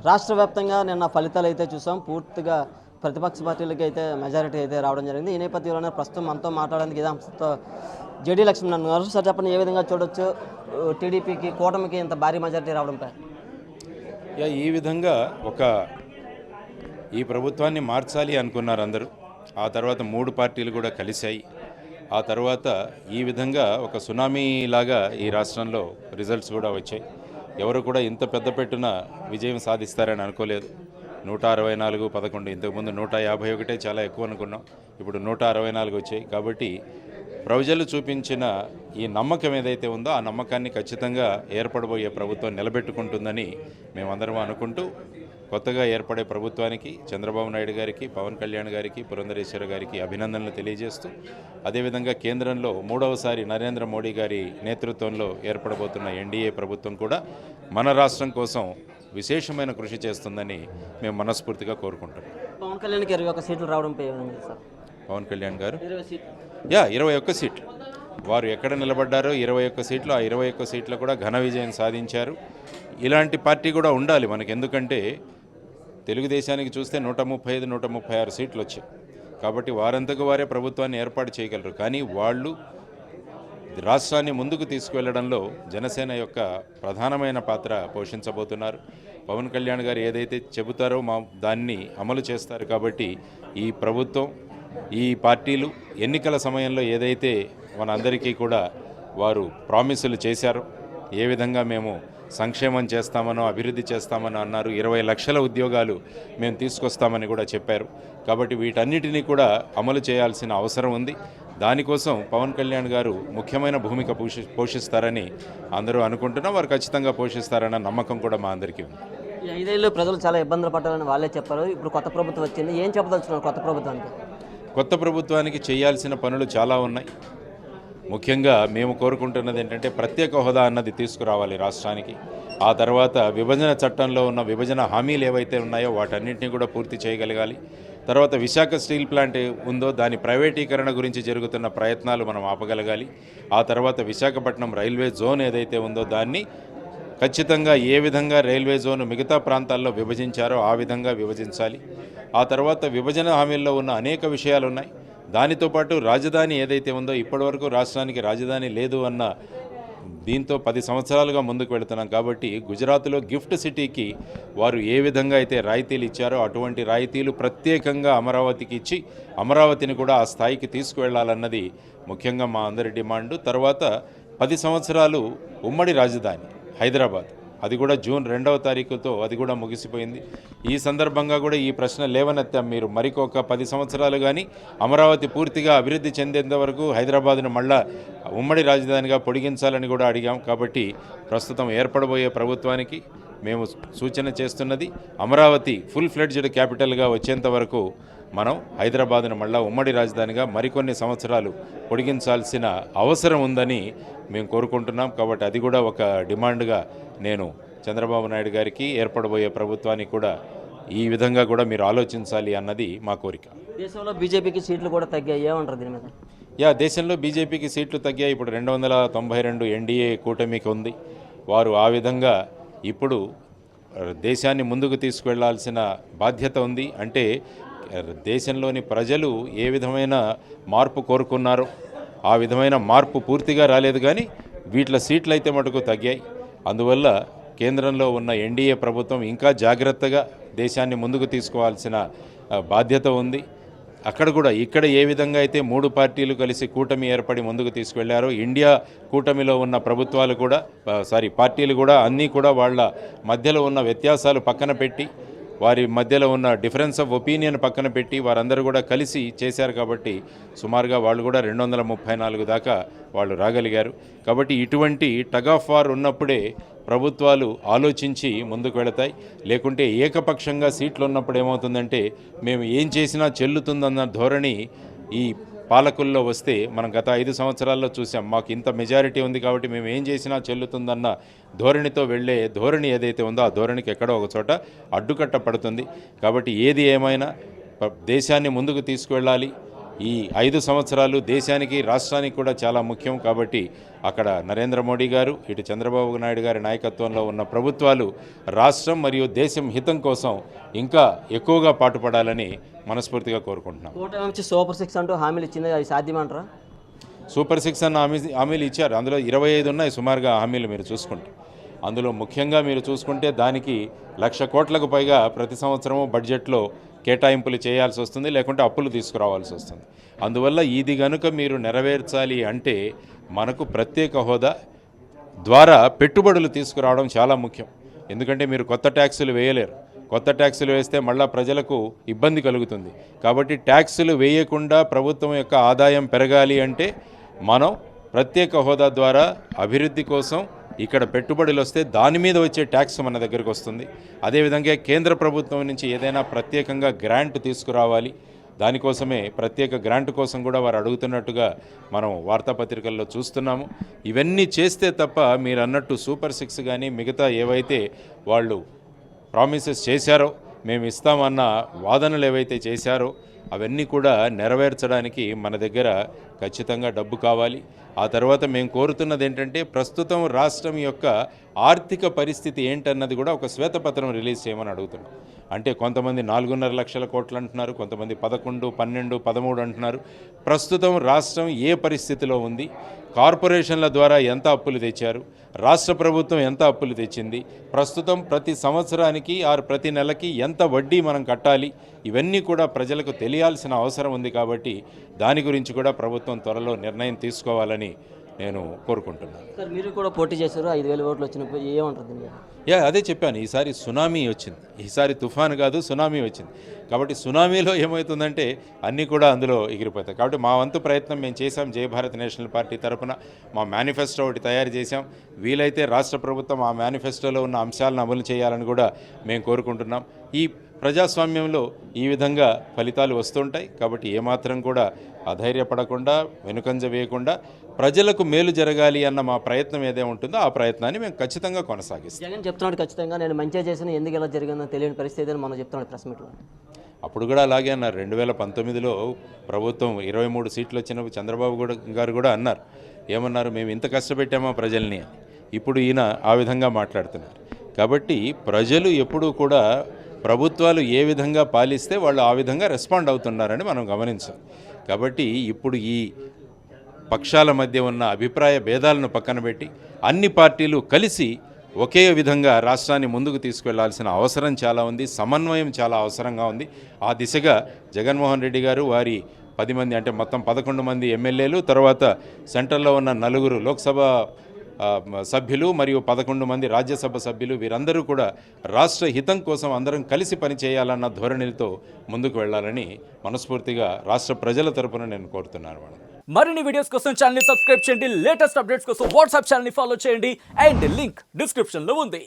రాష్ట్ర వ్యాప్తంగా నిన్న ఫలితాలు అయితే చూసాం. పూర్తిగా ప్రతిపక్ష పార్టీలకి అయితే మెజారిటీ అయితే రావడం జరిగింది. ఈ నేపథ్యంలోనే ప్రస్తుతం మనతో మాట్లాడడానికి ఇదే అంశంతో జేడీ లక్ష్మణ్ గారు. సార్ చెప్పండి, ఏ విధంగా చూడొచ్చు టీడీపీకి కూటమికి ఇంత భారీ మెజారిటీ రావడంపై? ఈ విధంగా ఈ ప్రభుత్వాన్ని మార్చాలి అనుకున్నారు అందరూ. ఆ తర్వాత 3 పార్టీలు కూడా కలిశాయి. ఆ తర్వాత ఈ విధంగా ఒక సునామీ లాగా ఈ రాష్ట్రంలో రిజల్ట్స్ కూడా వచ్చాయి. ఎవరు కూడా ఇంత పెద్ద పెట్టున విజయం సాధిస్తారని అనుకోలేదు. 164, 11, ఇంతకుముందు 151 చాలా ఎక్కువ అనుకున్నాం. ఇప్పుడు 164 వచ్చాయి. కాబట్టి ప్రజలు చూపించిన ఈ నమ్మకం ఏదైతే ఉందో ఆ నమ్మకాన్ని ఖచ్చితంగా ఏర్పడబోయే ప్రభుత్వం నిలబెట్టుకుంటుందని మేమందరం అనుకుంటూ కొత్తగా ఏర్పడే ప్రభుత్వానికి చంద్రబాబు నాయుడు గారికి, పవన్ కళ్యాణ్ గారికి, పురంధరేశ్వర గారికి అభినందనలు తెలియజేస్తూ, అదేవిధంగా కేంద్రంలో 3వసారి నరేంద్ర మోడీ గారి నేతృత్వంలో ఏర్పడబోతున్న ఎన్డీఏ ప్రభుత్వం కూడా మన రాష్ట్రం కోసం విశేషమైన కృషి చేస్తుందని మేము మనస్ఫూర్తిగా కోరుకుంటున్నాం. పవన్ కళ్యాణ్కి 21 సీట్లు రావడంపై సార్? పవన్ కళ్యాణ్ గారు 20 సీట్లు. 21 సీట్లు. వారు ఎక్కడ నిలబడ్డారో 21 సీట్లు, ఆ 21 సీట్లు కూడా ఘన విజయం సాధించారు. ఇలాంటి పార్టీ కూడా ఉండాలి మనకి. ఎందుకంటే తెలుగుదేశానికి చూస్తే 135, 136 సీట్లు వచ్చాయి. కాబట్టి వారంతకు వారే ప్రభుత్వాన్ని ఏర్పాటు చేయగలరు. కానీ వాళ్ళు రాష్ట్రాన్ని ముందుకు తీసుకువెళ్లడంలో జనసేన యొక్క ప్రధానమైన పాత్ర పోషించబోతున్నారు. పవన్ కళ్యాణ్ గారు ఏదైతే చెబుతారో దాన్ని అమలు చేస్తారు. కాబట్టి ఈ ప్రభుత్వం, ఈ పార్టీలు ఎన్నికల సమయంలో ఏదైతే మనందరికీ కూడా వారు ప్రామిసులు చేశారో, ఏ విధంగా మేము సంక్షేమం చేస్తామనో అభివృద్ధి చేస్తామనో అన్నారు. 20 లక్షల ఉద్యోగాలు మేము తీసుకొస్తామని కూడా చెప్పారు. కాబట్టి వీటన్నిటినీ కూడా అమలు చేయాల్సిన అవసరం ఉంది. దానికోసం పవన్ కళ్యాణ్ గారు ముఖ్యమైన భూమిక పోషిస్తారని అందరూ అనుకుంటున్నాం. వారు ఖచ్చితంగా పోషిస్తారన్న నమ్మకం కూడా మా అందరికీ ఉంది. ఈ 5 ఏళ్ళు ప్రజలు చాలా ఇబ్బందులు పడ్డారని వాళ్ళే చెప్పారు. ఇప్పుడు కొత్త ప్రభుత్వం వచ్చింది, ఏం చెప్పదలుచున్నారు కొత్త ప్రభుత్వానికి? కొత్త ప్రభుత్వానికి చేయాల్సిన పనులు చాలా ఉన్నాయి. ముఖ్యంగా మేము కోరుకుంటున్నది ఏంటంటే ప్రత్యేక హోదా అన్నది తీసుకురావాలి రాష్ట్రానికి. ఆ తర్వాత విభజన చట్టంలో ఉన్న విభజన హామీలు ఏవైతే ఉన్నాయో వాటన్నింటినీ కూడా పూర్తి చేయగలగాలి. తర్వాత విశాఖ స్టీల్ ప్లాంట్ ఉందో దాని ప్రైవేటీకరణ గురించి జరుగుతున్న ప్రయత్నాలు మనం ఆపగలగాలి. ఆ తర్వాత విశాఖపట్నం రైల్వే జోన్ ఏదైతే ఉందో దాన్ని ఖచ్చితంగా ఏ విధంగా రైల్వే జోన్ మిగతా ప్రాంతాల్లో విభజించారో ఆ విధంగా విభజించాలి. ఆ తర్వాత విభజన హామీల్లో ఉన్న అనేక విషయాలు ఉన్నాయి. దానితో పాటు రాజధాని ఏదైతే ఉందో ఇప్పటివరకు రాష్ట్రానికి రాజధాని లేదు అన్న దీంతో 10 సంవత్సరాలుగా ముందుకు వెళుతున్నాం. కాబట్టి గుజరాత్లో గిఫ్ట్ సిటీకి వారు ఏ విధంగా అయితే రాయితీలు ఇచ్చారో అటువంటి రాయితీలు ప్రత్యేకంగా అమరావతికి ఇచ్చి అమరావతిని కూడా ఆ స్థాయికి తీసుకువెళ్లాలన్నది ముఖ్యంగా మా అందరి డిమాండు. తర్వాత 10 సంవత్సరాలు ఉమ్మడి రాజధాని హైదరాబాద్, అది కూడా జూన్ 2వ తారీఖుతో అది కూడా ముగిసిపోయింది. ఈ సందర్భంగా కూడా ఈ ప్రశ్న లేవనెత్తాం. మీరు మరికొక 10 సంవత్సరాలు కానీ అమరావతి పూర్తిగా అభివృద్ధి చెందేంత వరకు హైదరాబాద్ను మళ్ళా ఉమ్మడి రాజధానిగా పొడిగించాలని కూడా అడిగాం. కాబట్టి ప్రస్తుతం ఏర్పడబోయే ప్రభుత్వానికి మేము సూచన చేస్తున్నది అమరావతి ఫుల్ ఫ్లెడ్జ్డ్ క్యాపిటల్గా వచ్చేంత వరకు మనం హైదరాబాద్ను మళ్ళా ఉమ్మడి రాజధానిగా మరికొన్ని సంవత్సరాలు పొడిగించాల్సిన అవసరం ఉందని మేము కోరుకుంటున్నాం. కాబట్టి అది కూడా ఒక డిమాండ్గా నేను చంద్రబాబు నాయుడు గారికి, ఏర్పడబోయే ప్రభుత్వానికి కూడా ఈ విధంగా కూడా మీరు ఆలోచించాలి అన్నది మా కోరిక. దేశంలో బీజేపీకి సీట్లు కూడా తగ్గాయి, ఏమంటారు దీని మీద? దేశంలో బీజేపీకి సీట్లు తగ్గాయి. ఇప్పుడు 292 ఎన్డీఏ కూటమికి ఉంది. వారు ఆ విధంగా ఇప్పుడు దేశాన్ని ముందుకు తీసుకువెళ్లాల్సిన బాధ్యత ఉంది. అంటే దేశంలోని ప్రజలు ఏ విధమైన మార్పు కోరుకున్నారో ఆ విధమైన మార్పు పూర్తిగా రాలేదు. కానీ వీటిలో సీట్లు అయితే మటుకు తగ్గాయి. అందువల్ల కేంద్రంలో ఉన్న ఎన్డీఏ ప్రభుత్వం ఇంకా జాగ్రత్తగా దేశాన్ని ముందుకు తీసుకోవాల్సిన బాధ్యత ఉంది. అక్కడ కూడా ఇక్కడ ఏ విధంగా అయితే 3 పార్టీలు కలిసి కూటమి ఏర్పడి ముందుకు తీసుకువెళ్లారో ఇండియా కూటమిలో ఉన్న ప్రభుత్వాలు కూడా పార్టీలు కూడా అన్నీ కూడా వాళ్ళ మధ్యలో ఉన్న వ్యత్యాసాలు పక్కన పెట్టి, వారి మధ్యలో ఉన్న డిఫరెన్స్ ఆఫ్ ఒపీనియన్ పక్కన పెట్టి వారందరూ కూడా కలిసి చేశారు. కాబట్టి సుమారుగా వాళ్ళు కూడా 234 దాకా వాళ్ళు రాగలిగారు. కాబట్టి ఇటువంటి టగ్ ఆఫ్ వార్ ఉన్నప్పుడే ప్రభుత్వాలు ఆలోచించి ముందుకు వెళతాయి. లేకుంటే ఏకపక్షంగా సీట్లు ఉన్నప్పుడు ఏమవుతుందంటే మేము ఏం చేసినా చెల్లుతుందన్న ధోరణి ఈ పాలకుల్లో వస్తే మనం గత 5 సంవత్సరాల్లో చూసాం. మాకు ఇంత మెజారిటీ ఉంది కాబట్టి మేము ఏం చేసినా చెల్లుతుందన్న ధోరణితో వెళ్ళే ధోరణి ఏదైతే ఉందో ఆ ధోరణికి ఎక్కడో ఒక చోట అడ్డుకట్ట పడుతుంది. కాబట్టి ఏది ఏమైనా దేశాన్ని ముందుకు తీసుకువెళ్ళాలి, ఈ 5 సంవత్సరాలు దేశానికి రాష్ట్రానికి కూడా చాలా ముఖ్యం. కాబట్టి అక్కడ నరేంద్ర మోడీ గారు, ఇటు చంద్రబాబు నాయుడు గారి నాయకత్వంలో ఉన్న ప్రభుత్వాలు రాష్ట్రం మరియు దేశం హితం కోసం ఇంకా ఎక్కువగా పాటుపడాలని మనస్ఫూర్తిగా కోరుకుంటున్నాం. కూటమి నుంచి సూపర్ 6 అంటూ హామీలు ఇచ్చింది, అది సాధ్యమంటారా? సూపర్ 6 అన్న హామీలు ఇచ్చారు. అందులో 25 ఉన్నాయి సుమారుగా హామీలు మీరు చూసుకుంటే. అందులో ముఖ్యంగా మీరు చూసుకుంటే దానికి 1,00,000 కోట్లకు పైగా ప్రతి సంవత్సరము బడ్జెట్లో కేటాయింపులు చేయాల్సి వస్తుంది, లేకుంటే అప్పులు తీసుకురావాల్సి వస్తుంది. అందువల్ల ఇది కనుక మీరు నెరవేర్చాలి అంటే మనకు ప్రత్యేక హోదా ద్వారా పెట్టుబడులు తీసుకురావడం చాలా ముఖ్యం. ఎందుకంటే మీరు కొత్త ట్యాక్సులు వేయలేరు. కొత్త ట్యాక్సులు వేస్తే మళ్ళా ప్రజలకు ఇబ్బంది కలుగుతుంది. కాబట్టి ట్యాక్సులు వేయకుండా ప్రభుత్వం యొక్క ఆదాయం పెరగాలి అంటే మనం ప్రత్యేక హోదా ద్వారా అభివృద్ధి కోసం ఇక్కడ పెట్టుబడులు వస్తే దాని మీద వచ్చే ట్యాక్స్ మన దగ్గరికి వస్తుంది. అదేవిధంగా కేంద్ర ప్రభుత్వం నుంచి ఏదైనా ప్రత్యేకంగా గ్రాంట్ తీసుకురావాలి, దానికోసమే ప్రత్యేక గ్రాంట్ కోసం కూడా వారు అడుగుతున్నట్టుగా మనం వార్తాపత్రికల్లో చూస్తున్నాము. ఇవన్నీ చేస్తే తప్ప మీరు అన్నట్టు సూపర్ 6 కానీ మిగతా ఏవైతే వాళ్ళు ప్రామిసెస్ చేశారో, మేము ఇస్తామన్న వాదనలు ఏవైతే చేశారో అవన్నీ కూడా నెరవేర్చడానికి మన దగ్గర ఖచ్చితంగా డబ్బు కావాలి. ఆ తర్వాత మేము కోరుతున్నది ఏంటంటే ప్రస్తుతం రాష్ట్రం యొక్క ఆర్థిక పరిస్థితి ఏంటన్నది కూడా ఒక శ్వేతపత్రం రిలీజ్ చేయమని అడుగుతున్నాం. అంటే కొంతమంది 4.5 లక్షల కోట్లు అంటున్నారు, కొంతమంది 11, 12, 13 అంటున్నారు. ప్రస్తుతం రాష్ట్రం ఏ పరిస్థితిలో ఉంది, కార్పొరేషన్ల ద్వారా ఎంత అప్పులు తెచ్చారు, రాష్ట్ర ప్రభుత్వం ఎంత అప్పులు తెచ్చింది, ప్రస్తుతం ప్రతి సంవత్సరానికి ప్రతి నెలకి ఎంత వడ్డీ మనం కట్టాలి, ఇవన్నీ కూడా ప్రజలకు తెలియాల్సిన అవసరం ఉంది. కాబట్టి దాని గురించి కూడా ప్రభుత్వం త్వరలో నిర్ణయం తీసుకోవాలని నేను కోరుకుంటున్నాను. సార్ మీరు కూడా పోటీ చేశారు, 5,000 ఓట్లు వచ్చినప్పుడు ఏమంటుంది? అదే చెప్పాను, ఈసారి సునామీ వచ్చింది. ఈసారి తుఫాను కాదు, సునామీ వచ్చింది. కాబట్టి సునామీలో ఏమవుతుందంటే అన్నీ కూడా అందులో ఎగిరిపోతాయి. కాబట్టి మా వంతు ప్రయత్నం మేము చేశాం. జయ భారత్ నేషనల్ పార్టీ తరఫున మా మేనిఫెస్టో ఒకటి తయారు చేశాం. వీలైతే రాష్ట్ర ప్రభుత్వం ఆ మేనిఫెస్టోలో ఉన్న అంశాలను అమలు చేయాలని కూడా మేము కోరుకుంటున్నాం. ఈ ప్రజాస్వామ్యంలో ఈ విధంగా ఫలితాలు వస్తుంటాయి. కాబట్టి ఏమాత్రం కూడా అధైర్యపడకుండా, వెనుకంజ వేయకుండా ప్రజలకు మేలు జరగాలి అన్న మా ప్రయత్నం ఏదే ఉంటుందో ఆ ప్రయత్నాన్ని మేము ఖచ్చితంగా కొనసాగిస్తాం. జగన్ చెప్తున్నాడు ఖచ్చితంగా నేను మంచిగా చేసిన, ఎందుకు ఇలా జరిగిందో తెలియని పరిస్థితి అని మనం చెప్తున్నాడు ప్రెస్ మీట్లో. అప్పుడు కూడా అలాగే అన్నారు. 2019లో ప్రభుత్వం 23 సీట్లు వచ్చినప్పుడు చంద్రబాబు గారు కూడా అన్నారు. ఏమన్నారు, మేము ఇంత కష్టపెట్టామా ప్రజల్ని అని. ఇప్పుడు ఈయన ఆ విధంగా మాట్లాడుతున్నారు. కాబట్టి ప్రజలు ఎప్పుడూ కూడా ప్రభుత్వాలు ఏ విధంగా పాలిస్తే వాళ్ళు ఆ విధంగా రెస్పాండ్ అవుతున్నారని మనం గమనించాం. కాబట్టి ఇప్పుడు ఈ పక్షాల మధ్య ఉన్న అభిప్రాయ భేదాలను పక్కన పెట్టి అన్ని పార్టీలు కలిసి ఒకే విధంగా రాష్ట్రాన్ని ముందుకు తీసుకువెళ్లాల్సిన అవసరం చాలా ఉంది. సమన్వయం చాలా అవసరంగా ఉంది. ఆ దిశగా జగన్మోహన్ రెడ్డి గారు వారి 10 మంది అంటే మొత్తం 11 మంది ఎమ్మెల్యేలు, తర్వాత సెంట్రల్లో ఉన్న 4 లోక్సభ సభ్యులు మరియు 11 మంది రాజ్యసభ సభ్యులు, వీరందరూ కూడా రాష్ట్ర హితం కోసం అందరం కలిసి పనిచేయాలన్న ధోరణితో ముందుకు వెళ్ళాలని మనస్ఫూర్తిగా రాష్ట్ర ప్రజల తరపున నేను కోరుతున్నాను. మరిన్ని వీడియోస్ కోసం ఛానల్ ని సబ్స్క్రైబ్ చేయండి, లేటెస్ట్ అప్డేట్స్ కోసం వాట్సాప్ ఛానల్ ని ఫాలో చేయండి అండ్ లింక్ డిస్క్రిప్షన్ లో ఉంది.